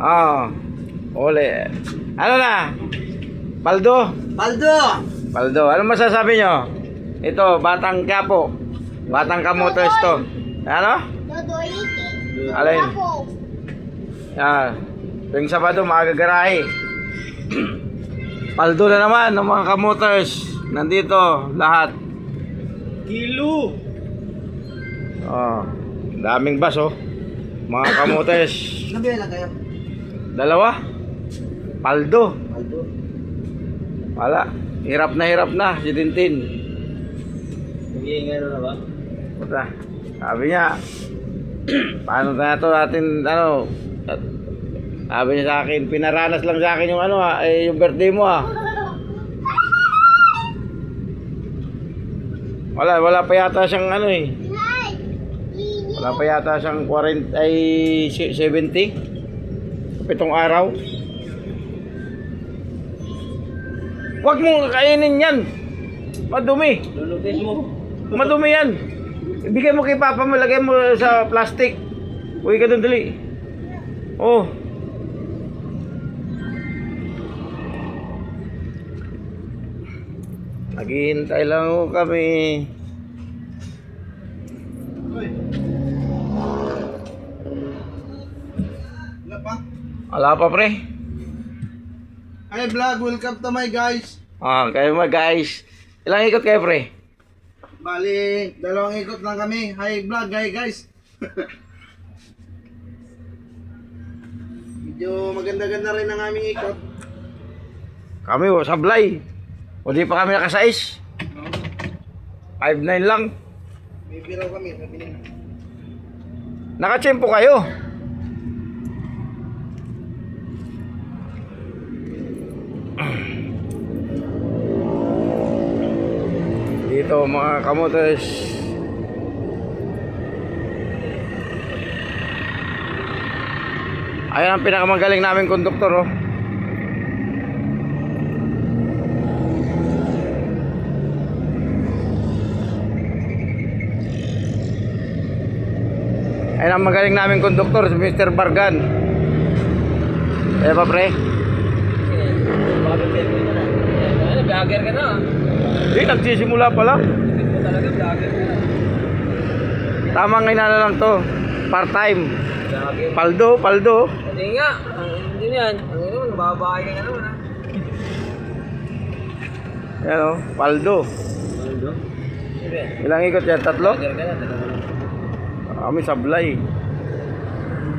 Ah, ole. Ano na? Paldo? Paldo! Paldo. Ano masasabi nyo? Ito, Batang Quiapo. Batang Camotes to. Ano? Alin? Ah, tuwing Sabado, maaga garahe. Paldo na naman ng mga Camotes. Nandito, lahat. Kilo! Oh, daming bus oh. Mga Camotes. Nabila kayo? Dalawa. Paldo. Paldo. Wala. Hirap na si Tintin. Nag-iingan na ba? Puta. Sabi niya, paano na ito natin, ano, sabi niya sa akin, pinaranas lang sa akin yung ano yung birthday mo Wala pa yata siyang ano Wala pa yata siyang 40, 70. 7 araw. Huwag mo kainin yan. Madumi. Lulutin mo. Madumi yan. Ibigay mo kay papa mo, lagay mo sa plastic. Uwi ka doon, dali. Oh. Naghihintay lang ho kami. Wala pa? Wala pa, pre. Hi vlog, welcome to my guys. Kayo mga guys. Ilang ikot kayo, pre? Bali, 2 ikot lang kami. Hi vlog, guys. Medyo maganda-ganda rin ang aming ikot. Kami, sablay. O di pa kami nakasais. 5'9" lang. Bibiraw kami, sabi nila. Nakachempo kayo. Dito mga Camotes. Ayan ang pinakamagaling naming konduktor oh. Ayan ang magaling naming konduktor, si Mr. Bargan. Ayan pa, pre? Vlogger ka na. Hindi, nagsisimula pa lang. Hindi mo talaga vlogger ka na. Tamang inana lang to. Part-time. Vlogger. Paldo. Hindi nga. Hindi yan. Ang ino, nababahay ka nga naman ha. Ayan o, paldo. Paldo? Sige. Ilang ikot yan? 3? Vlogger ka na. Kami sablay.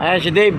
Ayan si Dave.